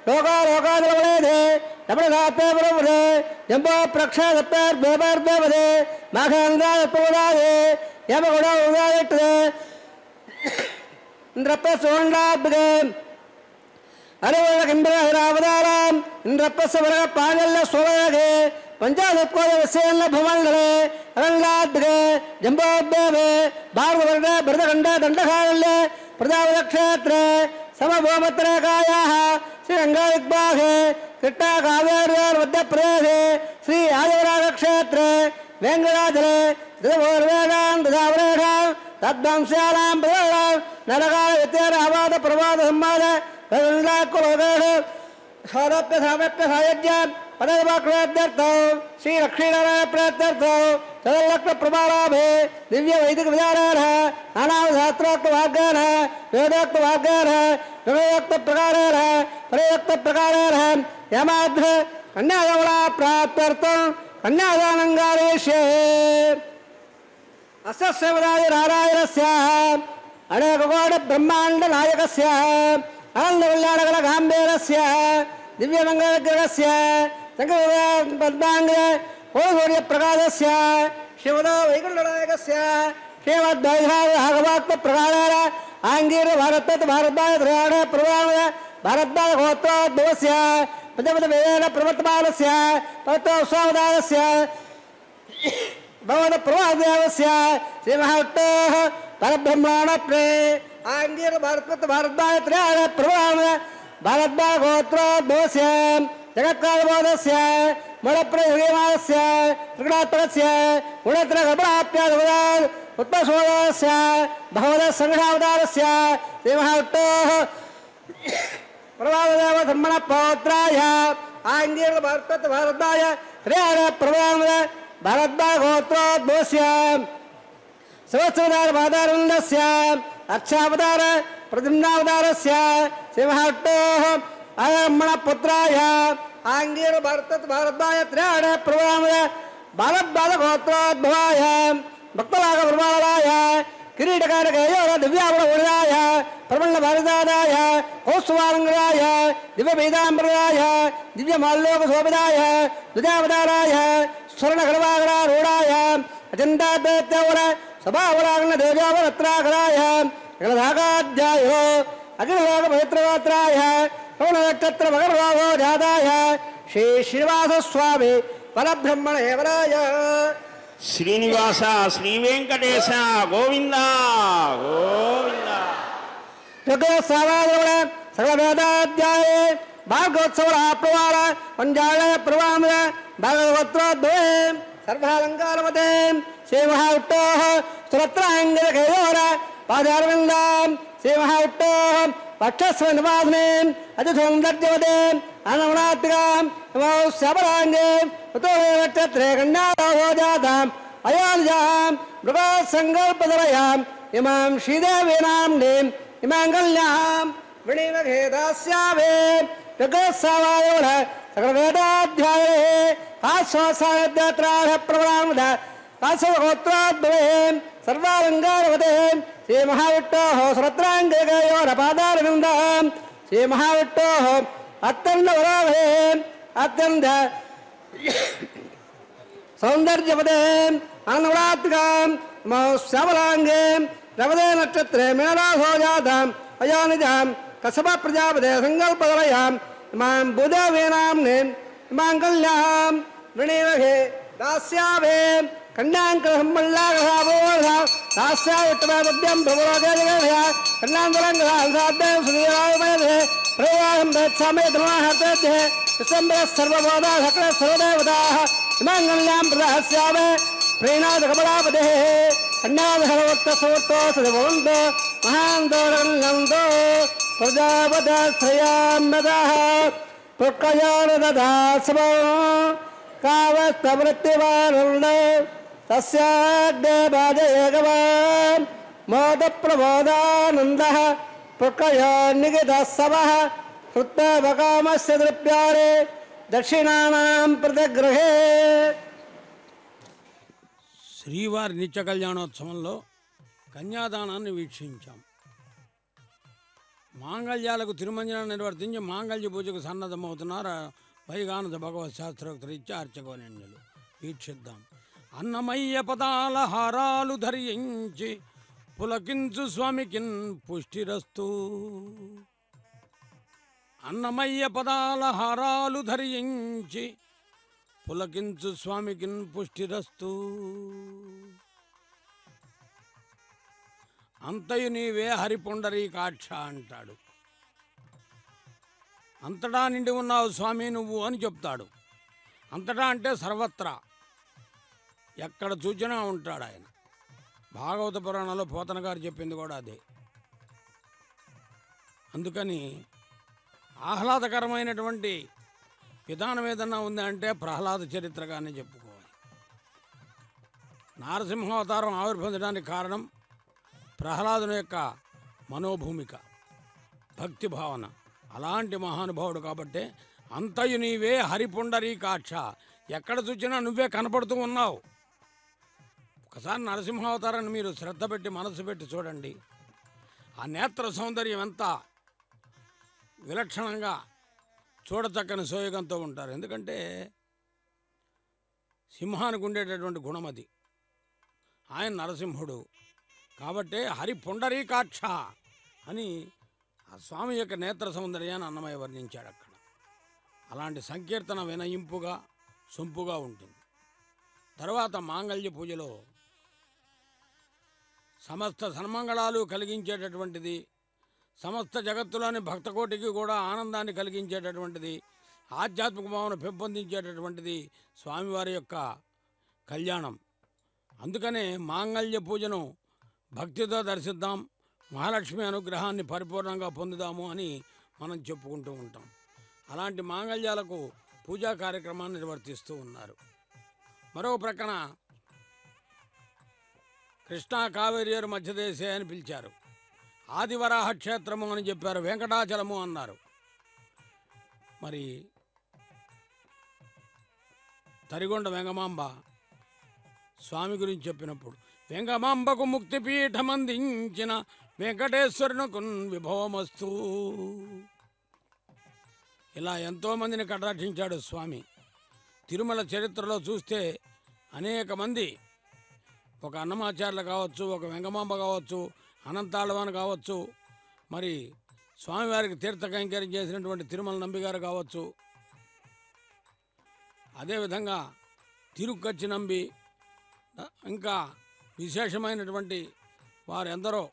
लोकालोकादलवलेधे तमिळनाथे बरोबरे जम्बो प्रक्षादप्पेर्द्वेपर्द्वेपदे माघान्दादप्पवदादे यमगुणौदायट्टे इन्द्रप्पसोण्डाब्गे अरिवकिम्बरहिरावदाराम् इन्द्रप्पसवरग पाञ्जल्य स्वरगे पंचाशत्कोदवस्येन्न भवमण्डले अरण्डाद्गे जम्बोद्वेवे भारतवर्णे भरतखण्डे दण्डकारण्ये प्रजापतिक्षेत्रे समभूमत्रकायाः श्रीरङ्गादिग्बाहे कृष्णाकावेर्योर् मध्यप्रदेशे श्री आदिवरागक्षेत्रे वेङ्कटाचले दृढभोर्वेदान् दशावरेषाम् तद्वंस्यानां प्रजानां नरकाल विद्यारावाद प्रवाद संवाद गगनलाकुलोकेषु सौरभ्य सामप्य सायुज्य पदवाक्राद्यर्थौ श्री लक्ष्मीनारायण प्रात्यर्थौ चतुर्लक्ष प्रमाणाभे दिव्य वैदिक विचारेण नानाशास्त्रोक्त वाक्येन वेदोक्त वाक्येन विवेक्त प्रकारेण प्रयुक्त प्रकारेण यमाद्र कन्यागमना प्राप्त्यर्थं कन्यादानं गारयिष्ये अस्य सेवदायनारायणस्य अनेककोटि ब्रह्माण्ड नायकस्य आनन्दकल्याणकल गाम्भीरस्य दिव्यमङ्गलग्रहस्य पद्माङ्ग सूर्यप्रकाशस्य शिवदो वैकुण्ठनायकस्य श्रीमद्वैभागवत प्रकारेण आङ्गीर भारत भारद्वाज प्रवाह भारद्वाज गोत्रोद्भवस्य पञ्चपदवेदेन प्रवर्तमानस्य पवित्रोत्सवदानस्य भगवत प्रवाहदेवस्य श्रीमहाविष्णोः परब्रह्मण प्रे आङ्गीर भारत भारद्वाज प्रवाह भारद्वाज गोत्रोद्भवस्य जगत्कालबोधस्य मूलप्रतिमानस्य त्रिगुणात्मकस्य गुणत्रयगमनाप्यादवदान् उत्पसोदस्य भगवतः संघावतारस्य श्रीमहाविष्णोः प्रवाहदेव धर्मण पौत्राय आङ्गीर भारत भारद्वाज प्रवाह भारद्वाज गोत्रोद्भवस्य सहस्रवतार बाधारविन्दस्य अक्षावतार प्रद्युम्नावतारस्य श्रीमहाविष्णोः आयम्मण पुत्राय आङ्गीर भारत भारद्वाज प्रवाह भारद्वाज गोत्रोद्भवाय भक्तभाग प्रमाणाय किरीटकारकयोर दिव्यावरणोराय प्रबल भारदाय कौस्तुभालङ्काराय दिव्यपीताम्बराय दिव्यमाल्योकशोभिताय द्विजावताराय स्वर्णगर्भागरारूढाय अचन्ताद्वैत्यवर सभावरागण देवोवरत्राकराय जगदागाध्यायो अखिललोकपवित्रगोत्राय पवननक्षत्र मकरभागो जाताय श्री श्रीनिवासस्वामी परब्रह्मण हेवराय శ్రీనివాస శ్రీ వెంకటేశ గోవింద గోవింద ऋग्वेदसावादवण सर्ववेदाध्याये भागवतोत्सव प्रवाह पंचालय प्रवाह भागवत्रोद्भवे सर्वालंकारमते श्रीमहाविष्णोः स्तोत्राङ्गलकेयोर पादारविन्दां श्रीमहाविष्णोः पक्षस्वनिवासने अतिसौन्दर्यवते अनवनात्रिकां नमो श्यामलाङ्गे उतो नक्षत्रे कन्यादाहो जाताम् अयानिजां मृगसङ्कल्पधरयाम् इमां श्रीदेवीनाम्नीं इमाङ्गल्यां वृणीमघेदास्यावे ऋग्वेदसावायोर सकलवेदाध्याये काश्वासायद्यात्राः प्रवरामद काश्वगोत्रोद्भवे सर्वालङ्कारवते श्रीमहाविष्णोः सुरत्राङ्गकेयोर पादारविन्दां श्रीमहाविष्णोः अत्यन्तवराभे अत्यन्त सौन्दर्यपदे आनवरात्रिकां नमो श्यामलाङ्गे रवदे नक्षत्रे मेनासो जाताम् अयानिजां कश्यप प्रजापते सङ्कल्पधरयाम् इमां बुधवेनाम्नीं इमाङ्गल्यां वृणीमघे दास्यावे कन्याङ्कसम्मल्लाकसावोधा दास्याविट्टमबुद्ध्यं प्रभुराजगेभ्यः कन्यान्तरङ्गसाध्यै सुधीरायमेधे प्रवाहं वेत्सामे धर्माहर्तेभ्यः विश्वम्भरः सर्वबोधा सकल सर्वदेवताः इमाङ्गल्यां प्रदास्यावे प्रेणादकमलापतेः कन्याधरवत्तसोत्तो सदभवन्तो महान्तोरन्नन्तो प्रजापतश्रयाम्यतः पुष्कयोर्दधास्व కావస్తవృత్తివానుండ తస్యాగ్నేభాజయేగవాన్ మోదప్రమోదానంద పుక్కయోన్నిగితస్సవః హృత్పకామస్య దృప్యారే దక్షిణానాం ప్రతిగృహే. శ్రీవారి నిత్య కళ్యాణోత్సవంలో కన్యాదానాన్ని వీక్షించాం. మాంగళ్యాలకు తిరుమంజనం నిర్వర్తించి మాంగళ్య పూజకు సన్నద్ధమవుతున్నారు వైగానద భగవత్ శాస్త్రోక్తరీత్యా అర్చకోన్యులు. వీక్షిద్దాం. అన్నమయ్య పదాల హారాలు ధరించి పులకించు స్వామికిన్ పుష్టిరస్తు. అన్నమయ్య పదాల హారాలు ధరించి పులకించు స్వామికిన్ పుష్టిరస్తు. అంతయు నీవే హరిపుండరీకాక్ష అంటాడు. అంతటా నిండి ఉన్నావు స్వామి నువ్వు అని చెప్తాడు. అంతటా అంటే సర్వత్రా, ఎక్కడ చూచినా ఉంటాడు ఆయన. భాగవత పురాణంలో పోతన గారు చెప్పింది కూడా అదే. అందుకని ఆహ్లాదకరమైనటువంటి విధానం ఏదన్నా ఉందంటే ప్రహ్లాద చరిత్రగానే చెప్పుకోవాలి. నారసింహావతారం ఆవిర్భవించడానికి కారణం ప్రహ్లాదుని యొక్క మనోభూమిక, భక్తి భావన. అలాంటి మహానుభావుడు కాబట్టే అంతయు నీవే హరిపుండరీకాక్ష, ఎక్కడ చూసినా నువ్వే కనపడుతూ ఉన్నావు. ఒకసారి నరసింహావతారాన్ని మీరు శ్రద్ధ పెట్టి మనసు పెట్టి చూడండి. ఆ నేత్ర సౌందర్యం ఎంత విలక్షణంగా చూడచక్కని సోయగంతో ఉంటారు. ఎందుకంటే సింహానికి ఉండేటటువంటి గుణం అది. ఆయన నరసింహుడు కాబట్టే హరి పుండరీకాక్ష అని ఆ స్వామి యొక్క నేత్ర సౌందర్యాన్ని అన్నమయ్య వర్ణించాడు అక్కడ. అలాంటి సంకీర్తన వినయింపుగా సొంపుగా ఉంటుంది. తర్వాత మాంగళ్య పూజలో సమస్త సన్మంగళాలు కలిగించేటటువంటిది, సమస్త జగత్తులోని భక్తకోటికి కూడా ఆనందాన్ని కలిగించేటటువంటిది, ఆధ్యాత్మిక భావన పెంపొందించేటటువంటిది స్వామివారి యొక్క కళ్యాణం. అందుకనే మాంగళ్య పూజను భక్తితో దర్శిద్దాం, మహాలక్ష్మి అనుగ్రహాన్ని పరిపూర్ణంగా పొందుదాము అని మనం చెప్పుకుంటూ ఉంటాం. అలాంటి మాంగళ్యాలకు పూజా కార్యక్రమాన్ని నిర్వర్తిస్తూ ఉన్నారు. మరో ప్రక్కన కృష్ణా కావేరియరు మధ్యదేశే అని పిలిచారు. ఆదివరాహ క్షేత్రము అని చెప్పారు, వెంకటాచలము అన్నారు. మరి తరిగొండ వెంగమాంబ స్వామి గురించి చెప్పినప్పుడు వెంగమాంబకు ముక్తిపీఠమందించిన వెంకటేశ్వరునకు విభవమస్తు, ఇలా ఎంతోమందిని కటాక్షించాడు స్వామి. తిరుమల చరిత్రలో చూస్తే అనేక మంది, ఒక అన్నమాచార్యులు కావచ్చు, ఒక వెంగమాంబ కావచ్చు, అనంతాళవాన్ కావచ్చు, మరి స్వామివారికి తీర్థ కైంకర్యం చేసినటువంటి తిరుమల నంబిగారు కావచ్చు, అదేవిధంగా తిరుక్కచ్చి నంబి, ఇంకా విశేషమైనటువంటి వారు ఎందరో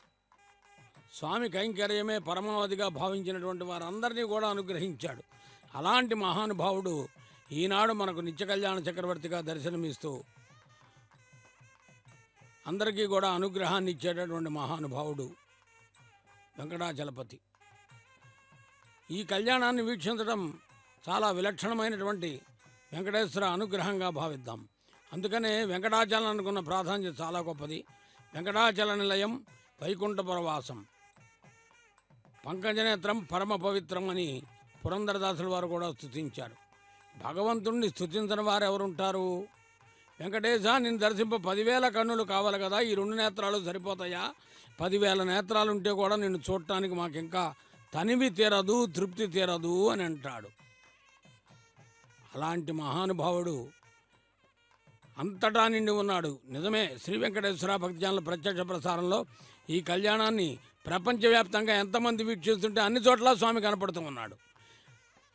స్వామి కైంకర్యమే పరమావధిగా భావించినటువంటి వారందరినీ కూడా అనుగ్రహించాడు. అలాంటి మహానుభావుడు ఈనాడు మనకు నిత్య కళ్యాణ చక్రవర్తిగా దర్శనమిస్తూ అందరికీ కూడా అనుగ్రహాన్ని ఇచ్చేటటువంటి మహానుభావుడు వెంకటాచలపతి. ఈ కళ్యాణాన్ని వీక్షించడం చాలా విలక్షణమైనటువంటి వెంకటేశ్వర అనుగ్రహంగా భావిద్దాం. అందుకనే వెంకటాచలానికి ఉన్న ప్రాధాన్యత చాలా గొప్పది. వెంకటాచల నిలయం వైకుంఠపురవాసం పంకజనేత్రం పరమ పవిత్రం అని పురంధరదాసుల వారు కూడా స్తుతించారు. భగవంతుణ్ణి స్తుతించని వారు ఎవరుంటారు? వెంకటేశ నిన్ను దర్శింప 10,000 కన్నులు కావాలి కదా, ఈ 2 నేత్రాలు సరిపోతాయా? 10,000 నేత్రాలు ఉంటే కూడా నిన్ను చూడటానికి మాకింకా తనివి తీరదు, తృప్తి తీరదు అని అంటాడు. అలాంటి మహానుభావుడు అంతటా నిండి ఉన్నాడు. నిజమే, శ్రీ వెంకటేశ్వర భక్తి ఛానల్ ప్రత్యక్ష ప్రసారంలో ఈ కళ్యాణాన్ని ప్రపంచవ్యాప్తంగా ఎంతమంది వీక్షిస్తుంటే అన్ని చోట్ల స్వామి కనపడుతూ ఉన్నాడు.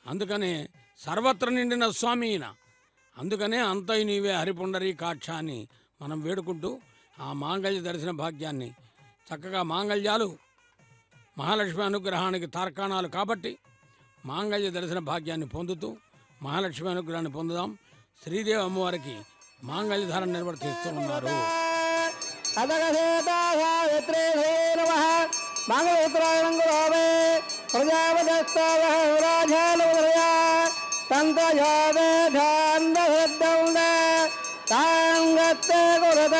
అందుకనే సర్వత్ర నిండిన స్వామి ఈయన. అందుకనే అంతయు నీవే హరిపుండరీకాక్ష అని మనం వేడుకుంటూ ఆ మాంగళ్య దర్శన భాగ్యాన్ని, చక్కగా మాంగళ్యాలు మహాలక్ష్మి అనుగ్రహానికి తార్కాణాలు కాబట్టి మాంగళ్య దర్శన భాగ్యాన్ని పొందుతూ మహాలక్ష్మి అనుగ్రహాన్ని పొందుదాం. శ్రీదేవి అమ్మవారికి మాంగళ్యధారణ నిర్వర్తిస్తూ ఉన్నారు. ತಂತ್ರಜಾವೇಧಾಂಧಶ್ರದ್ಧೌಂಡ ತಾಂಗತ್ತೆ ಕುರುತ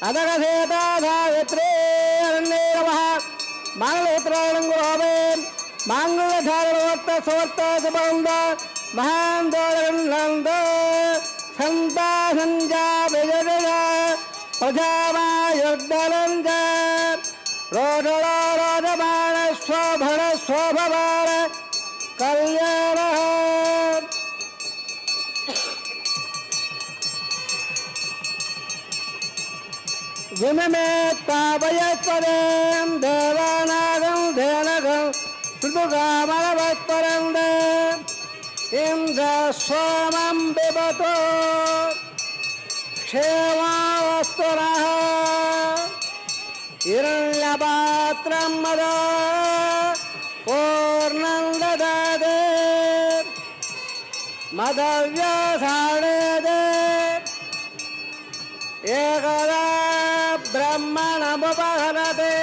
ಅದಗಸೇತಾ ಸಾವಿತ್ರೇ ಅರಣ್ಯೇ ನಮಃ ಮಂಗಳೋತ್ರಾಣಂಗುರೋಭೆ ಮಂಗಳಧಾರಣವರ್ತ ಸಮರ್ಥ ಸುಬಂಧ ಮಹಾಂದೋಳಂದ ಸಂತಾ ಸಂಜಾ ವಿಜಯ ಪ್ರಜಾಮಾಯುರ್ಧನಂಜ ರೋಢಳ ರೋಧಮಾಣ ಸ್ವಭಣ ಸ್ವಭವಾನ ಕಲ್ಯಾಣ ವಿಮಮೇತ್ತಾವಯತ್ಪರಂ ದೇವಾನಾಗಂ ಧೇನಗಂ ಋತುಗಾಮನವತ್ಪರಂ ಇಂದ್ರ ಸ್ವಮಂ ಬಿಬತೋ ಕ್ಷೇಮಾವಸ್ತುನಃ ಹಿರಣ್ಯಪಾತ್ರಂ ಮದ ಪೂರ್ಣಂ ದದಾದೆ ಮದವ್ಯಸಾಣೇದೆ ಏಕದಾ ಬ್ರಹ್ಮಣಮುಪಹರತೆ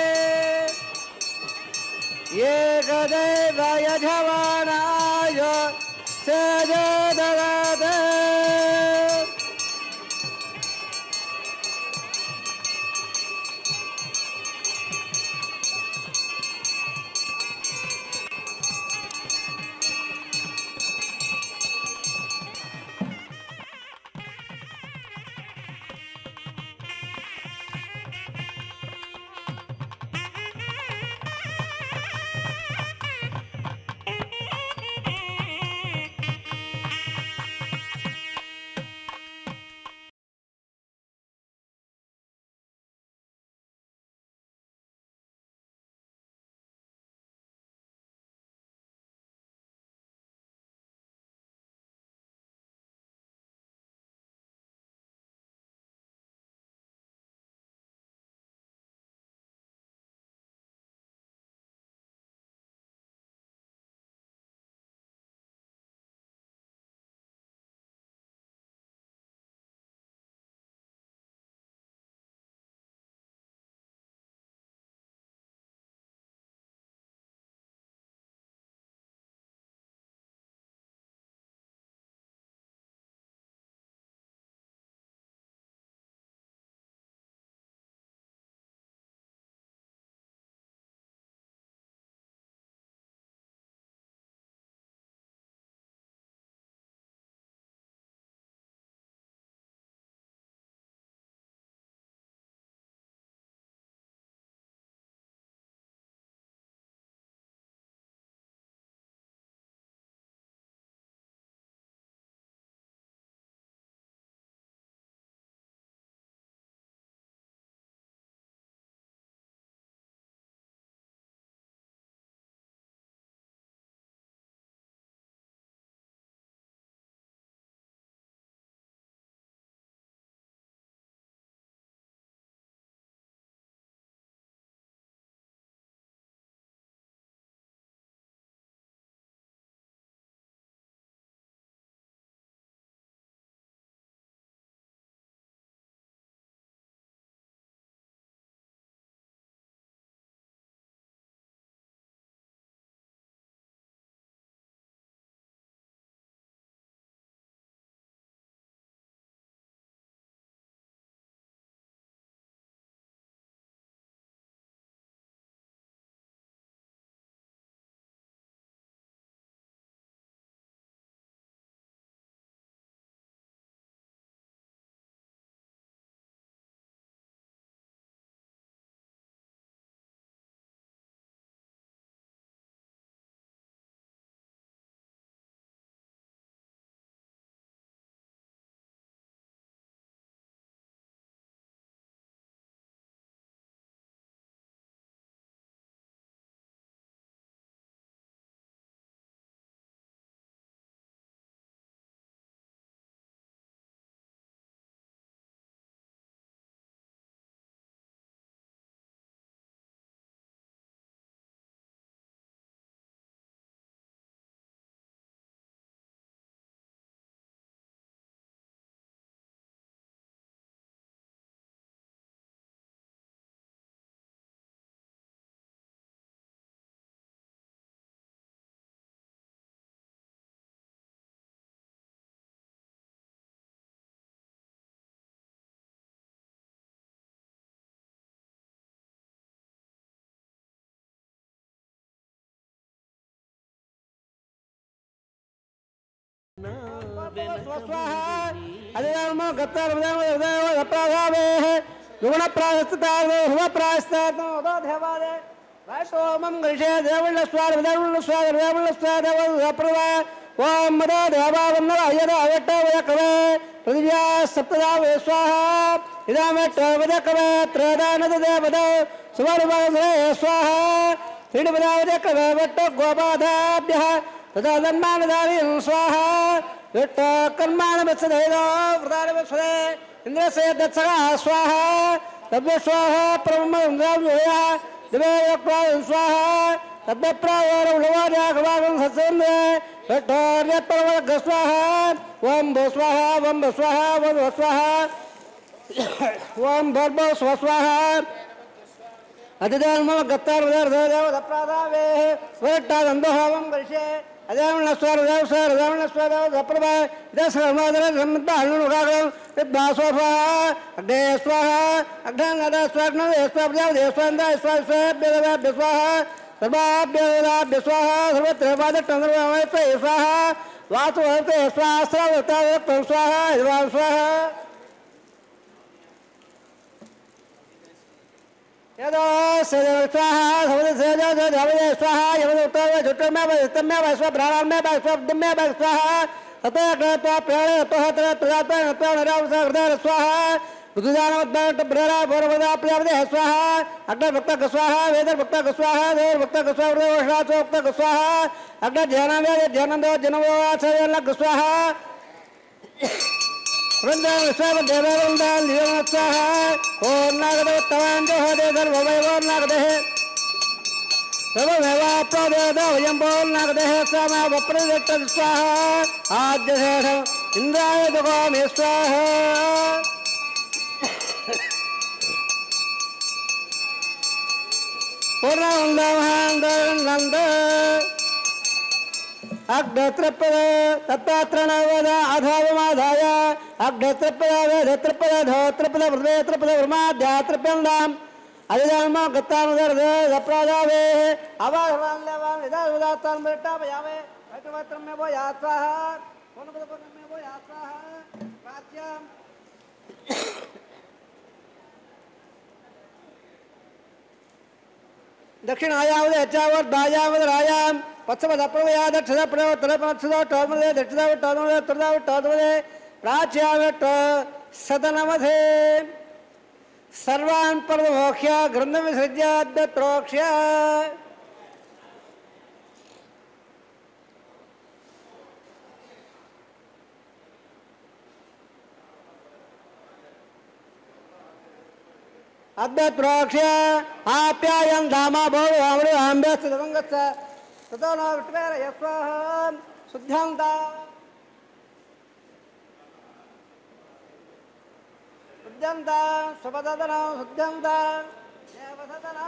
ಏಕದೇವ ಯಜಮಾನಾಯ ಸೇಜ ದದಾತೆ అధికారము గత్తారపరాధావే గుణ ప్రాయస్తాదే హువ ప్రాయస్తాదే ఉదాదేవాదే వైష్ణోమం గరిషే దేవుళ్ళ స్వామి దేవుళ్ళ స్వామి దేవుళ్ళ స్వామి దేవుళ్ళ ప్రవా ఓం మదో దేవావన్న అయ్యద అవట్ట వయకవే పృథివ్యా సప్తదావే స్వాహ ఇదామెట్ట వదకవే త్రేదానద దేవద సువర్వదే స్వాహ త్రిడివదకవే వట్ట గోపాదాభ్య తదా ధర్మానదారి స్వాహ విట్ట కర్మాణ వత్సదేదో వృదాన వత్సదే ఇంద్రసే దత్సగా స్వాహ తద్వ స్వాహ బ్రహ్మ ఇంద్రావ్యయ దివే స్వాహ తద్వ ప్రాయోర ఉలవాజాగవాగం సత్సందే విట్టోర్యపరవర్గ స్వాహ ఓం భో స్వాహ ఓం భో స్వాహ ఓం భో స్వాహ ఓం భర్భో స్వస్వాహ అధిదాన్మ గత్తారుదేవప్రాదావే స్వట్టాదందోహం గరిషే అదేమన్న స్వారు దేవసారు దేవన్న స్వారు దప్రభ ఇదే సర్వమాదర సమ్మిత అల్లునుగాగం విద్వాసోభ అగ్నే స్వాహ అగ్నాంగద స్వాగ్న స్వాభ్యావ దేవస్వాంద స్వాభ్య స్వాహ సర్వాభ్య స్వాహ సర్వత్రవాదట్టంద్రవైతే స్వాహ వాసువైతే స్వాహ స్వాహ ఇద్వా స్వాహ యదో స్వాహ సవదే స్వాహ యవదోత్తవ జుట్టమే వస్తమే వస్వ ప్రాణమే వస్వబ్దమే స్వాహ తతగ్రత ప్రేరతోహత్ర ప్రదాత నరావ సహృదయ స్వాహ రుదుదానవద్భాట ప్రేర భోరవద ప్రియవదే స్వాహ అగ్న భక్త స్వాహ వేద భక్త స్వాహ దేవ భక్త స్వాహ వృషాచ భక్త స్వాహ అగ్న ధ్యానవేద ధ్యానందో జనవో ఆచరణ స్వాహ వృందావ స్వాహ దేవవృందాల నియమోత్సాహ ఓం నాగదే తవాంజోహదే ధర్మవైవోర్నాగదే సర్వమేవాప్రదేదోయం బోర్నాగదే సమ వప్రదట్ట స్వాహ ఆద్యశేషం ఇంద్రాయ దుగోమి స్వాహ పూర్ణంద అగ్నత్రిపద తత్పాత్రణవద అధావమాధాయ అగ్నత్రిపద వేదత్రిపద ధోత్రిపద హృదయత్రిపద బ్రహ్మాధ్యాత్రిపందాం అధిధర్మ గత్తానుదర్దప్రాదావే అవాహవాన్లేవాన్ ఇదాతాన్ బెట్టాపయావే వైకవత్రమే భో యాత్వాహ పూర్ణపదపదమే భో యాత్వాహ ప్రాచ్యాం దక్షిణాయావద యచ్చావద్ దాయావద రాయాం పశ్చిమదప్రవయా దక్షిణ ప్రవతరపక్షదో టోమదే దక్షిణావ టోమదే త్రిదావ టోమదే ప్రాచ్యావట సదనమధే సర్వాన్ పరమోక్ష్య గ్రంథ విసృజ్యాద్యత్రోక్ష్య అద్భుత్రోక్ష్య ఆప్యాయం ధామా భోడు ఆమడు ఆంబేస్త దివంగచ్చ తతో నా విట్వేర యస్వాహ శుద్ధ్యంత శుద్ధ్యంత శుభదన శుద్ధ్యంత దేవసదన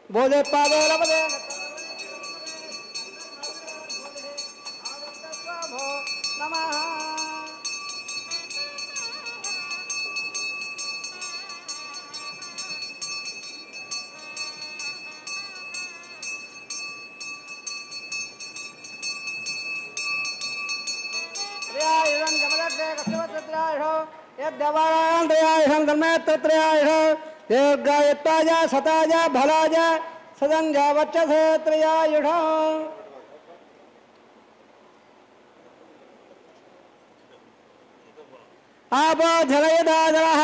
బోధే పాదో లభదే నమః త్రయాయుధం గమదగ్గే కష్టవత్రయాయుధో యద్యవాన్ త్రయాయుధం గమ్మే తత్రయాయుధో దీర్ఘాయుత్తాజ సతాజ భలాజ సదంజ వచ్చసే త్రయాయుధో ఆపో జలయదాజలః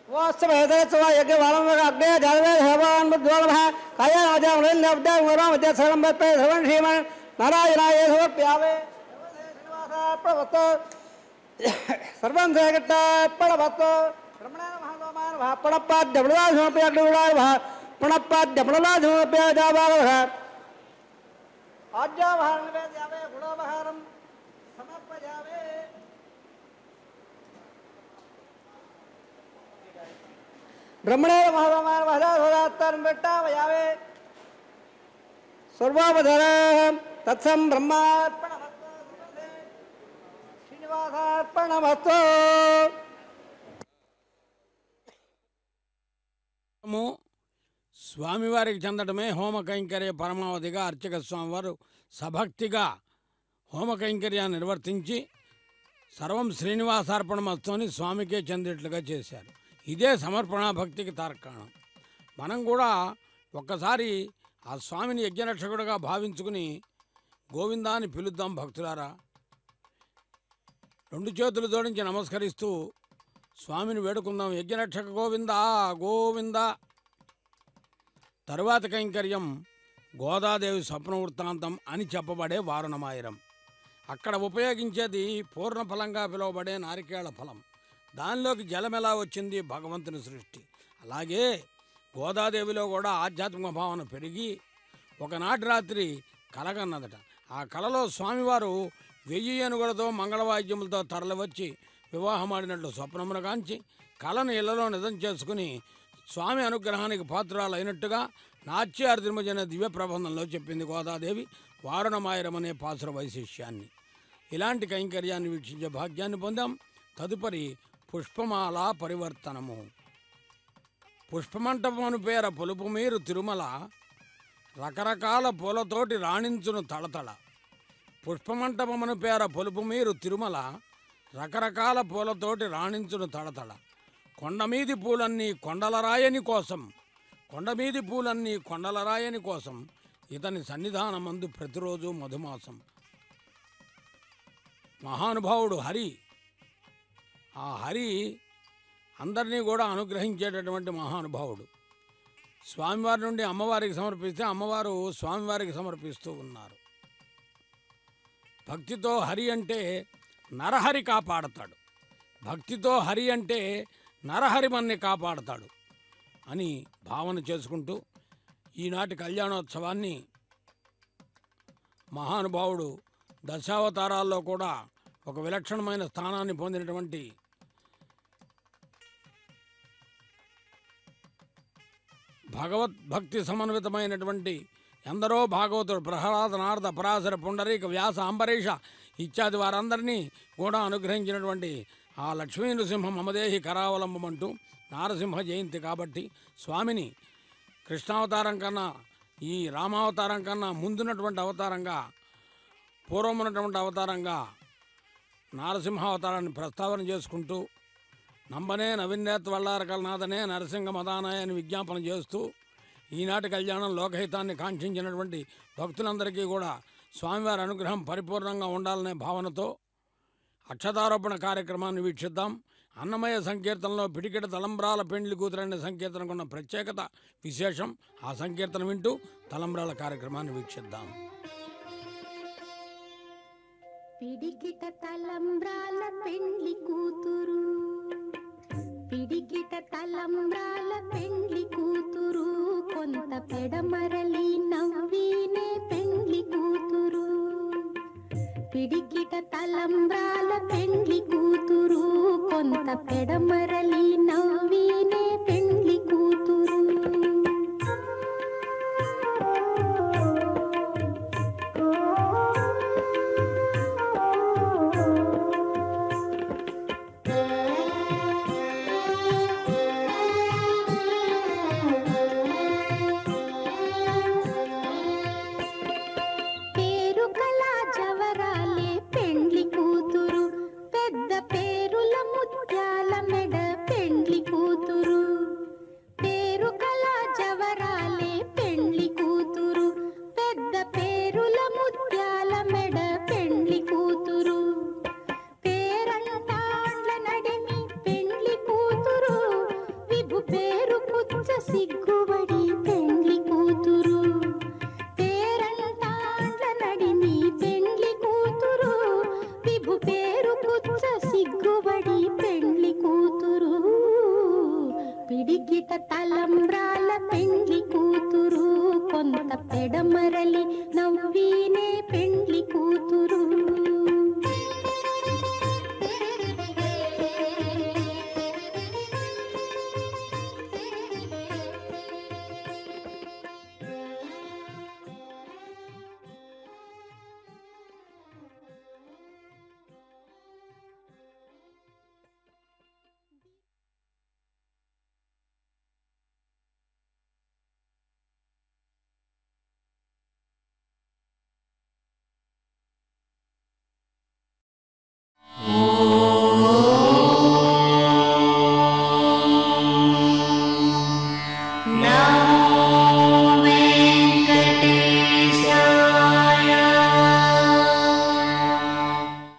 వాస్తవేదత్వ యజ్ఞవాలం అగ్నే జలవే హవాన్ ముద్వలః కయాజామలిన్ లబ్దా వరామజ సరంబతే ధవన్ శ్రీమన్ నారాయణాయ సమర్ప్యావే ప్రవత సర్వం జగట్ట పడవత బ్రహ్మణ మహాగోమాన పడపాద్య బుడాధోపయగ్డుడాయ పడపాద్య బుడాధోపయజాబాలః ఆజ్యావహరణ వేద్యావే గుణోపహారం సమర్పయావే బ్రహ్మణే మహాగోమాన మహదాధోదాత్తారం పెట్టావయావే సర్వోపధర తత్సం బ్రహ్మార్పణ సమర్పణమస్తు. స్వామివారికి చెందడమే హోమ కైంకర్య పరమావధిగా అర్చక స్వామివారు సభక్తిగా హోమ కైంకర్యాన్ని నిర్వర్తించి సర్వం శ్రీనివాసార్పణమస్తోని స్వామికే చెందేట్లుగా చేశారు. ఇదే సమర్పణ భక్తికి తార్కాణం. మనం కూడా ఒక్కసారి ఆ స్వామిని యజ్ఞరక్షకుడుగా భావించుకుని గోవిందాన్ని పిలుద్దాం భక్తులారా. రెండు చేతులు జోడించి నమస్కరిస్తూ స్వామిని వేడుకుందాం. యజ్ఞరక్షక గోవిందా గోవిందా. తరువాత కైంకర్యం గోదాదేవి స్వప్న వృత్తాంతం అని చెప్పబడే వారుణమాయిరం. అక్కడ ఉపయోగించేది పూర్ణఫలంగా పిలువబడే నారికేళ ఫలం. దానిలోకి జలం ఎలా వచ్చింది? భగవంతుని సృష్టి. అలాగే గోదాదేవిలో కూడా ఆధ్యాత్మిక భావన పెరిగి ఒకనాటి రాత్రి కలగన్నదట. ఆ కలలో స్వామివారు 1000 ఏనుగులతో మంగళవాద్యములతో తరలివచ్చి వివాహమాడినట్లు స్వప్నమును కాంచి కళను ఇళ్లలో నిజం చేసుకుని స్వామి అనుగ్రహానికి పాత్రాలు అయినట్టుగా నాట్యార్దిమజన దివ్య ప్రబంధంలో చెప్పింది గోదాదేవి వారుణమాయిరం అనే పాసుర వైశిష్యాన్ని. ఇలాంటి కైంకర్యాన్ని వీక్షించే భాగ్యాన్ని పొందాం. తదుపరి పుష్పమాల పరివర్తనము. పుష్పమంటపమును పేర పొలుపు మీరు తిరుమల రకరకాల పూలతోటి రాణించును తళతళ. పుష్పమంటపమును పేర పొలుపు మీరు తిరుమల రకరకాల పూలతోటి రాణించును తళతళ. కొండమీది పూలన్నీ కొండలరాయని కోసం, కొండమీది పూలన్నీ కొండలరాయని కోసం ఇతని సన్నిధానమందు ప్రతిరోజు మధుమాసం. మహానుభావుడు హరి. ఆ హరి అందరినీ కూడా అనుగ్రహించేటటువంటి మహానుభావుడు. స్వామివారి నుండి అమ్మవారికి సమర్పిస్తే అమ్మవారు స్వామివారికి సమర్పిస్తూ ఉన్నారు. భక్తితో హరి అంటే నరహరి కాపాడతాడు. భక్తితో హరి అంటే నరహరి మన్ని కాపాడతాడు అని భావన చేసుకుంటూ ఈనాటి కళ్యాణోత్సవాన్ని మహానుభావుడు దశావతారాల్లో కూడా ఒక విలక్షణమైన స్థానాన్ని పొందినటువంటి భగవద్భక్తి సమన్వితమైనటువంటి ఎందరో భాగవతుడు ప్రహ్లాద, నారద, పరాశర, పుండరీక, వ్యాస, అంబరీష ఇత్యాది వారందరినీ కూడా అనుగ్రహించినటువంటి ఆ లక్ష్మీ నృసింహ మమదేహి కరావలంబమంటూ నారసింహ జయంతి కాబట్టి స్వామిని కృష్ణావతారం కన్నా ఈ రామావతారం కన్నా ముందున్నటువంటి అవతారంగా పూర్వమున్నటువంటి అవతారంగా నారసింహావతారాన్ని ప్రస్తావన చేసుకుంటూ నంబనే నవిన్నేత్ వల్లారకల్నాథనే నరసింహ మదానాయ అని విజ్ఞాపన చేస్తూ ఈనాటి కళ్యాణం లోకహితాన్ని కాంక్షించినటువంటి భక్తులందరికీ కూడా స్వామివారి అనుగ్రహం పరిపూర్ణంగా ఉండాలనే భావనతో అక్షతారోపణ కార్యక్రమాన్ని వీక్షిద్దాం. అన్నమయ్య సంకీర్తనలో పిడికిట తలంబ్రాల పెండ్లి కూతురనే సంకీర్తనకున్న ప్రత్యేకత విశేషం. ఆ సంకీర్తన వింటూ తలంబ్రాల కార్యక్రమాన్ని వీక్షిద్దాం. పిడికిట తలంబ్రాల పెండ్లి కూతురు, పిడికిట తలంబ్రాల పెండ్లి కూతురు, కొంత పెడమరలి నవ్వినే పెండ్లి కూతురు. పిడికిట తలంబ్రాల పెండ్లి కూతురు, కొంత పెడమరలి నవ్వినే పెండ్లి కూతురు. పిడికిట తలంబ్రాల పెండ్లి కూతురు, కొంత పెడమరలి